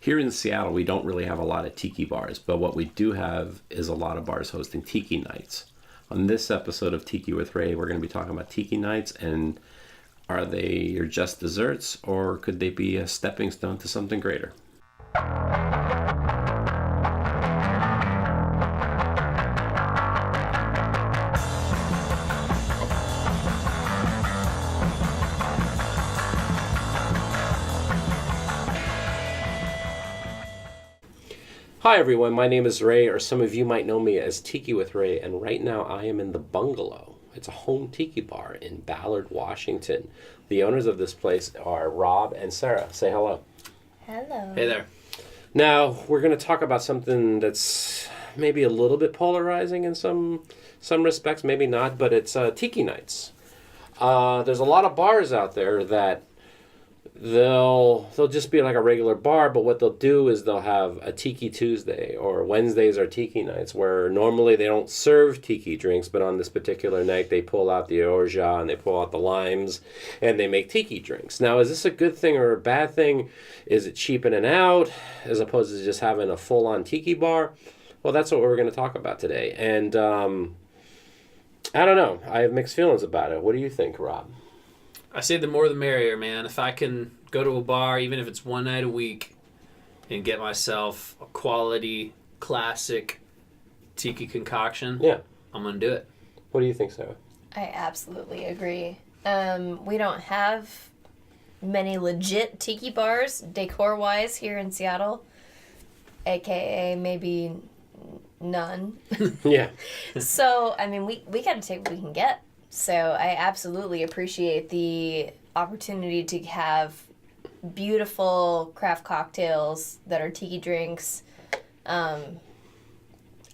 Here in Seattle, we don't really have a lot of tiki bars, but what we do have is a lot of bars hosting tiki nights. On this episode of Tiki with Ray, we're going to be talking about tiki nights, and are they your just desserts, or could they be a stepping stone to something greater? Hi everyone, my name is Ray, or some of you might know me as Tiki with Ray, and right now I am in the Bungalow. It's a home tiki bar in Ballard, Washington. The owners of this place are Robb and Sarah. Say hello. Hello. Hey there. Now, we're going to talk about something that's maybe a little bit polarizing in some respects, maybe not, but it's tiki nights. There's a lot of bars out there that they'll just be like a regular bar, but what they'll do is they'll have a Tiki Tuesday, or Wednesdays are tiki nights, where normally they don't serve tiki drinks, but on this particular night they pull out the orgeat and they pull out the limes and they make tiki drinks. Now, is this a good thing or a bad thing? Is it cheapening out as opposed to just having a full-on tiki bar? Well, that's what we're going to talk about today. And I don't know. I have mixed feelings about it. What do you think, Rob? I say the more the merrier, man. If I can go to a bar, even if it's one night a week, and get myself a quality, classic tiki concoction, Yeah. I'm going to do it. What do you think, Sarah? I absolutely agree. We don't have many legit tiki bars, decor-wise, here in Seattle. AKA maybe none. Yeah. So, I mean, we got to take what we can get. So I absolutely appreciate the opportunity to have beautiful craft cocktails that are tiki drinks. I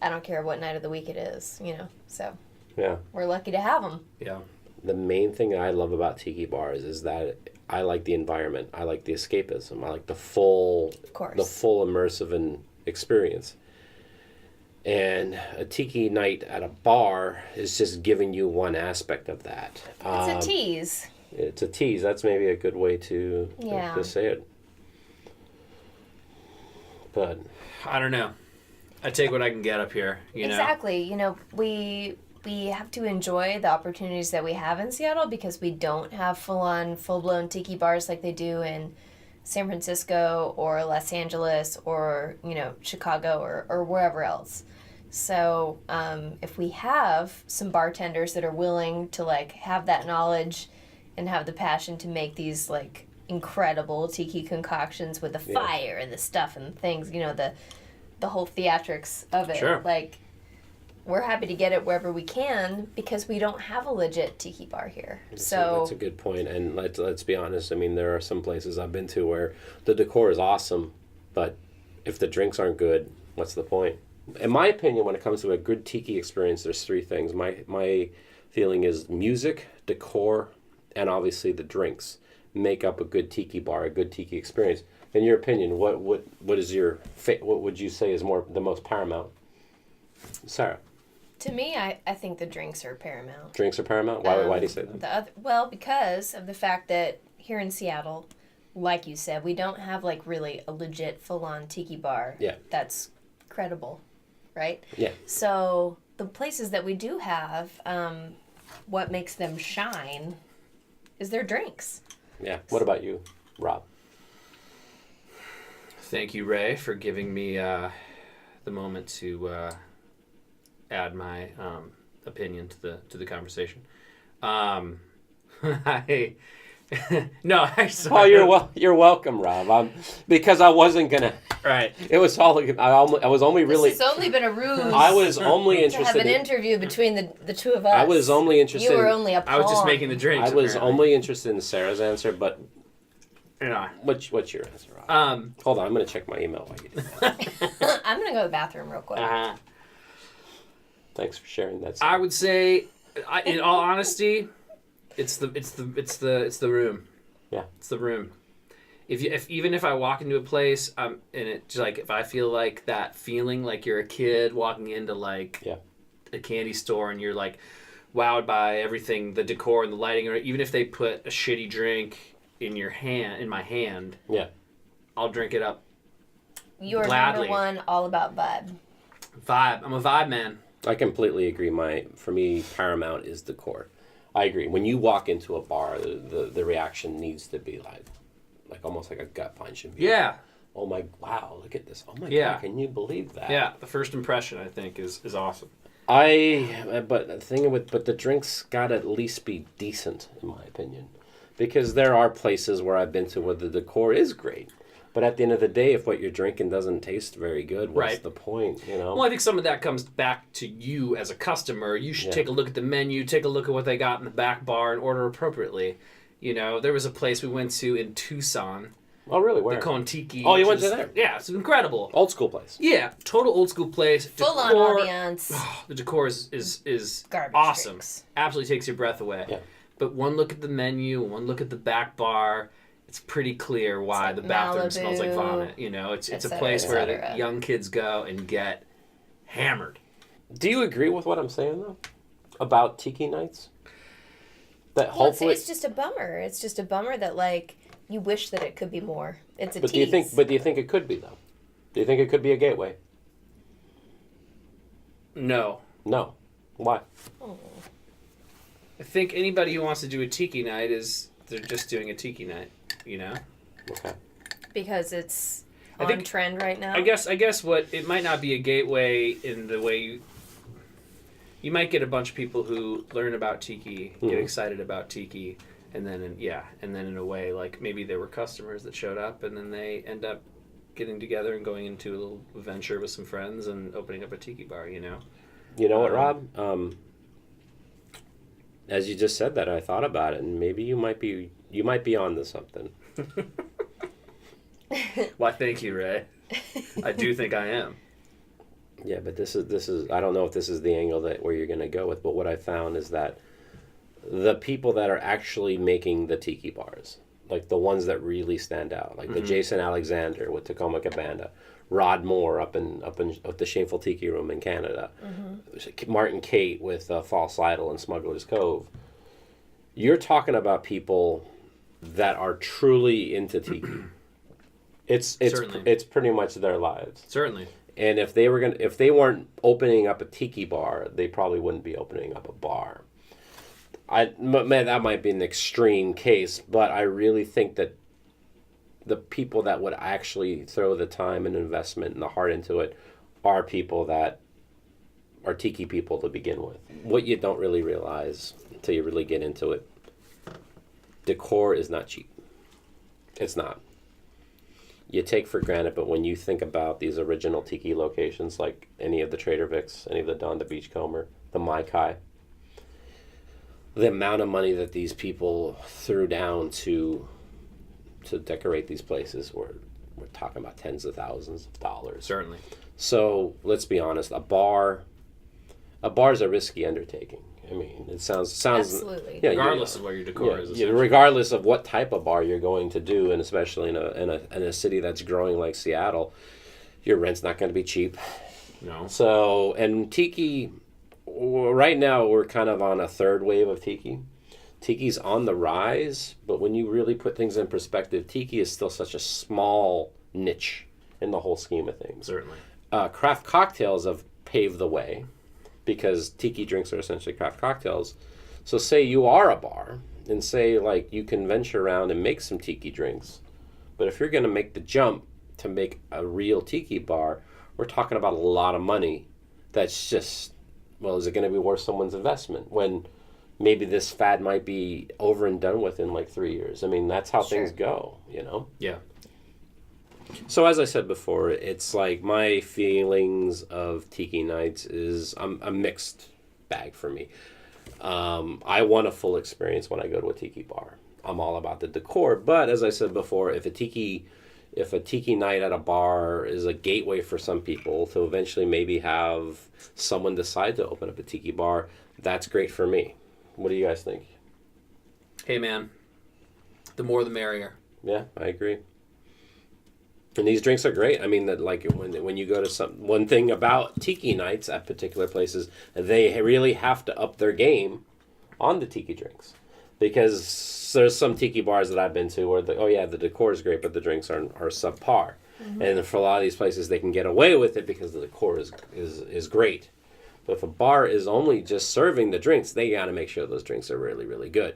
don't care what night of the week it is, so Yeah. we're lucky to have them. Yeah. The main thing I love about tiki bars is that I like the environment. I like the escapism. I like the full immersive experience. And a tiki night at a bar is just giving you one aspect of that. It's a tease. It's a tease. That's maybe a good way to say it. But I don't know. I take what I can get up here, Exactly. We have to enjoy the opportunities that we have in Seattle because we don't have full-blown tiki bars like they do in San Francisco or Los Angeles or, Chicago or wherever else. So if we have some bartenders that are willing to, have that knowledge and have the passion to make these, incredible tiki concoctions with the fire and the stuff and things, the whole theatrics of it. Sure. We're happy to get it wherever we can because we don't have a legit tiki bar here. That's a good point. And let's be honest. I mean, there are some places I've been to where the decor is awesome, but if the drinks aren't good, what's the point? In my opinion, when it comes to a good tiki experience, there's three things. My feeling is music, decor, and obviously the drinks make up a good tiki bar, a good tiki experience. In your opinion, what is what would you say is the most paramount? Sarah? To me, I think the drinks are paramount. Drinks are paramount? Why do you say that? Because of the fact that here in Seattle, like you said, we don't have really a legit full-on tiki bar that's credible, right? Yeah. So the places that we do have, what makes them shine is their drinks. Yeah. What about you, Rob? Thank you, Ray, for giving me the moment to add my opinion to the conversation. No, actually. Oh, you're welcome, Rob. Because I wasn't gonna. Right. It was all. I was only really. This has only been a ruse. I was only to interested. have an interview between the two of us. I was only interested. You were only a pawn. I was just making the drinks. I was only interested in Sarah's answer, but. What's your answer, Rob? Hold on, I'm gonna check my email while you do that. I'm gonna go to the bathroom real quick. Thanks for sharing that. I would say, in all honesty, it's the room. Yeah, it's the room. Even if I walk into a place, and it's if I feel like that feeling like you're a kid walking into a candy store and you're wowed by everything, the decor and the lighting, or even if they put a shitty drink in my hand, yeah, I'll drink it up Your Gladly. number one, all about vibe. Vibe. I'm a vibe man. I completely agree. For me, paramount is decor. I agree. When you walk into a bar, the reaction needs to be like almost like a gut punch. And be Yeah. oh my, wow, look at this. Oh my Yeah. God, can you believe that? Yeah. The first impression, I think, is awesome. But the thing but the drinks gotta at least be decent, in my opinion. Because there are places where I've been to where the decor is great. But at the end of the day, if what you're drinking doesn't taste very good, what's Right. the point, you know? Well, I think some of that comes back to you as a customer. You should take a look at the menu, take a look at what they got in the back bar, and order appropriately. You know, there was a place we went to in Tucson, Oh, really? Where? the Tiki. Oh, you which went to is- there? Yeah, it's incredible. Old school place. Yeah, total old school place. Full on Decor- ambiance. The decor is Garbage awesome. drinks. Absolutely takes your breath away. Yeah. But one look at the menu, one look at the back bar, it's pretty clear why like the bathroom Malibu, smells like vomit. You know, it's et a cetera, place et where cetera. the young kids go and get hammered. Do you agree with what I'm saying, though? About tiki nights? That Well, hopefully... it's just a bummer. It's just a bummer that, like, you wish that it could be more. It's a But tease. do you think it could be, though? Do you think it could be a gateway? No. No. Why? Oh. I think anybody who wants to do a tiki night they're just doing a tiki night, you know? Okay. Because it's I on think- trend right now. I guess what it might not be a gateway in the way you might get a bunch of people who learn about tiki, get Mhm. excited about tiki, and then in a way like maybe there were customers that showed up and then they end up getting together and going into a little venture with some friends and opening up a tiki bar, you know. You know what, Rob? As you just said that, I thought about it, and maybe you might be onto something. Why, thank you, Ray. I do think I am. Yeah, but this is I don't know if this is the angle where you're going to go with, but what I found is that the people that are actually making the tiki bars, like the ones that really stand out, like the Jason Alexander with Tacoma Cabana, Rod Moore up at the Shameful Tiki Room in Canada, Martin Kate with False Idol and Smuggler's Cove. You're talking about people that are truly into tiki. Certainly. It's pretty much their lives. Certainly. And if they weren't opening up a tiki bar, they probably wouldn't be opening up a bar. Man, that might be an extreme case, but I really think that the people that would actually throw the time and investment and the heart into it are people that are tiki people to begin with. What you don't really realize until you really get into it, decor is not cheap. It's not. You take for granted, but when you think about these original tiki locations, like any of the Trader Vic's, any of the Donda Beachcomber, the Mai Kai, the amount of money that these people threw down to decorate these places, we're talking about tens of thousands of dollars. Certainly. So let's be honest, a bar is a risky undertaking. I mean, it sounds Absolutely. Yeah, Regardless of what your decor is. essentially. regardless of what type of bar you're going to do, and especially in a city that's growing like Seattle, your rent's not going to be cheap. No. So, and tiki, right now we're kind of on a third wave of tiki. Tiki's on the rise, but when you really put things in perspective, tiki is still such a small niche in the whole scheme of things. Certainly. Craft cocktails have paved the way, because tiki drinks are essentially craft cocktails. So say you are a bar, and say like you can venture around and make some tiki drinks, but if you're going to make the jump to make a real tiki bar, we're talking about a lot of money. That's just, well, is it going to be worth someone's investment when maybe this fad might be over and done with in like 3 years? I mean, that's how things go, you know? Yeah. So as I said before, it's like my feelings of tiki nights is a mixed bag for me. I want a full experience when I go to a tiki bar. I'm all about the decor, but as I said before, if a tiki night at a bar is a gateway for some people to eventually maybe have someone decide to open up a tiki bar, that's great for me. What do you guys think? Hey, man. The more the merrier. Yeah, I agree. And these drinks are great. I mean, that like when you go to one thing about tiki nights at particular places, they really have to up their game on the tiki drinks, because there's some tiki bars that I've been to where the decor is great, but the drinks are subpar. And for a lot of these places, they can get away with it because the decor is great. But if a bar is only just serving the drinks, they got to make sure those drinks are really, really good.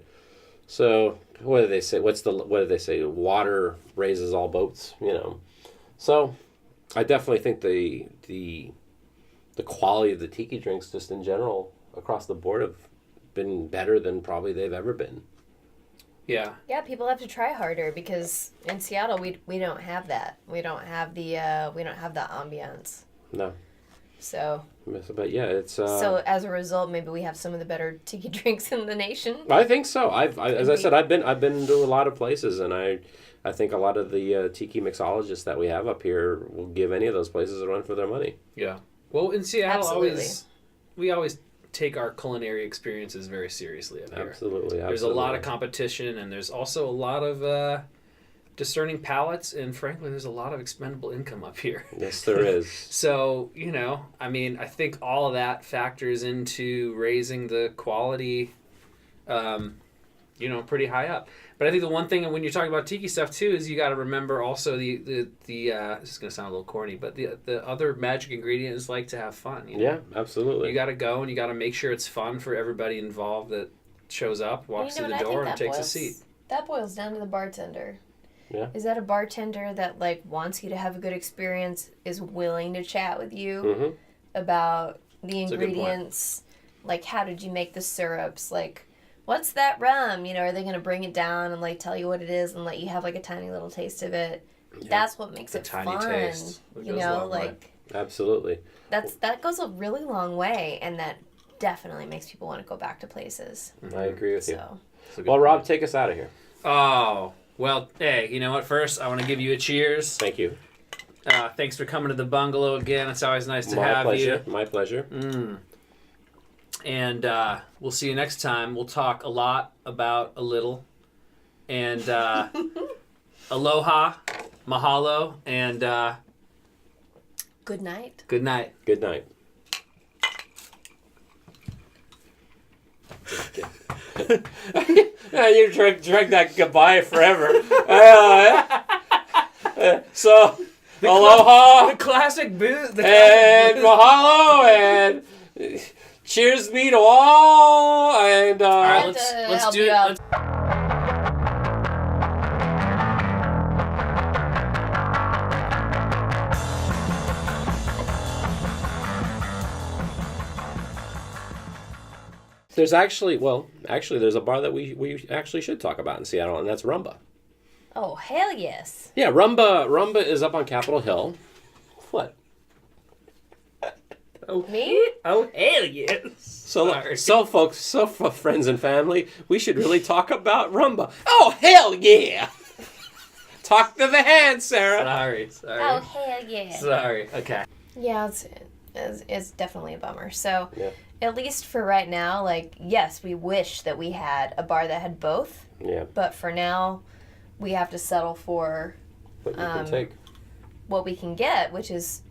So what do they say? What do they say? Water raises all boats, So I definitely think the quality of the tiki drinks just in general across the board have been better than probably they've ever been. Yeah. Yeah, people have to try harder because in Seattle we don't have that. We don't have the ambiance. No. So. But yeah, it's. So as a result, maybe we have some of the better tiki drinks in the nation. I think so. As I said, I've been to a lot of places, and I think a lot of the tiki mixologists that we have up here will give any of those places a run for their money. Yeah. Well, in Seattle, Absolutely. we always take our culinary experiences very seriously up here. Absolutely. There's a lot of competition, and there's also a lot of discerning palates, and frankly, there's a lot of expendable income up here. Yes, there is. So, I think all of that factors into raising the quality, pretty high up. But I think the one thing when you're talking about tiki stuff too is you got to remember also the this is gonna sound a little corny, but the other magic ingredient is like to have fun. Yeah, absolutely. You got to go and you got to make sure it's fun for everybody involved that shows up, walks through the door, and takes a seat. That boils down to the bartender. Yeah. Is that a bartender that wants you to have a good experience, is willing to chat with you about the ingredients, how did you make the syrups, what's that rum? Are they going to bring it down and tell you what it is and let you have a tiny little taste of it? Yeah. That's what makes it tiny fun. Taste. Absolutely. That goes a really long way, and that definitely makes people want to go back to places. I agree with you. So. Well, Rob, take us out of here. Oh, well, hey, you know what? First, I want to give you a cheers. Thank you. Thanks for coming to the bungalow again. It's always nice to have you. My pleasure. And we'll see you next time. We'll talk a lot about a little. And aloha, mahalo, and good night. Good night. Good night. You drank that goodbye forever. So, aloha. The classic booze. And mahalo, and cheers me to all. And all right, let's do it. There's actually there's a bar that we actually should talk about in Seattle, and that's Rumba. Oh, hell yes. Yeah, Rumba is up on Capitol Hill. What? Me? Oh, hell yes. So folks, for friends and family, we should really talk about Rumba. Oh, hell yeah. Talk to the hand, Sarah. Sorry. Oh, hell yeah. Sorry. Okay. Yeah, it's definitely a bummer. So, yeah. At least for right now, yes, we wish that we had a bar that had both. Yeah. But for now, we have to settle for what you can take. What we can get, which is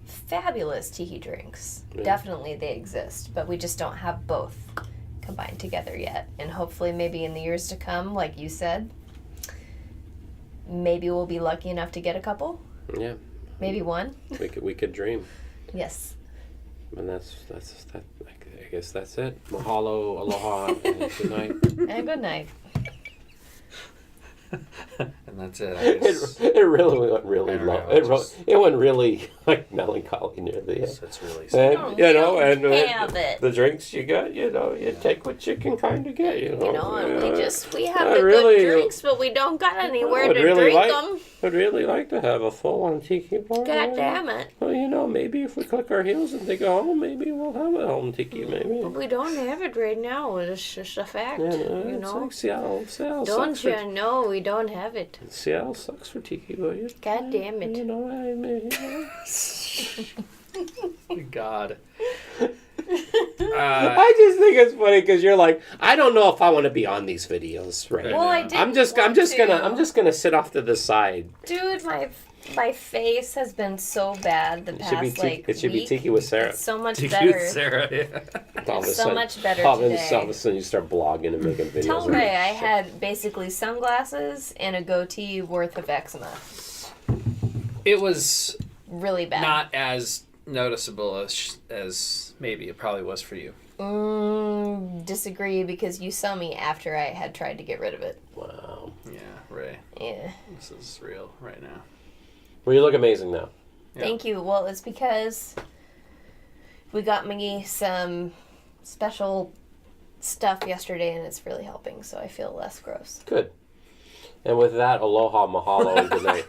fabulous tiki drinks. Yeah. Definitely they exist, but we just don't have both combined together yet. And hopefully maybe in the years to come, like you said, maybe we'll be lucky enough to get a couple. Yeah. Maybe one. We could dream. Yes. And that's that. I guess that's it. Mahalo, aloha, and good night. And good night. And that's it. It really went really low. It went really melancholy near the end. That's really sad. And the drinks you got, you take what you can kind of get, and we have the good drinks, but we don't got anywhere to drink them. I'd really like to have a full-on tiki bar. God damn it. Well, maybe if we click our heels and think, maybe we'll have a home tiki, maybe. But we don't have it right now. It's just a fact. It's like Seattle don't you know we don't have it? Seattle sucks for tiki, but God damn it. God. I just think it's funny because you're like, I don't know if I want to be on these videos right now. Well, I did. I'm just gonna sit off to the side. Dude, my face has been so bad the past it should be Tiki with Sarah. It's so much Tiki better. with Sarah, yeah. It's so much better all today. All of a sudden you start blogging and making videos. Tell Ray I had basically sunglasses and a goatee worth of eczema. It was really bad. not as noticeable as maybe it probably was for you. Disagree, because you saw me after I had tried to get rid of it. Wow. Yeah, Ray. Yeah. This is real right now. Well, you look amazing now. Yeah. Thank you. Well, it's because we got me some special stuff yesterday, and it's really helping, so I feel less gross. Good. And with that, aloha, mahalo, and good night.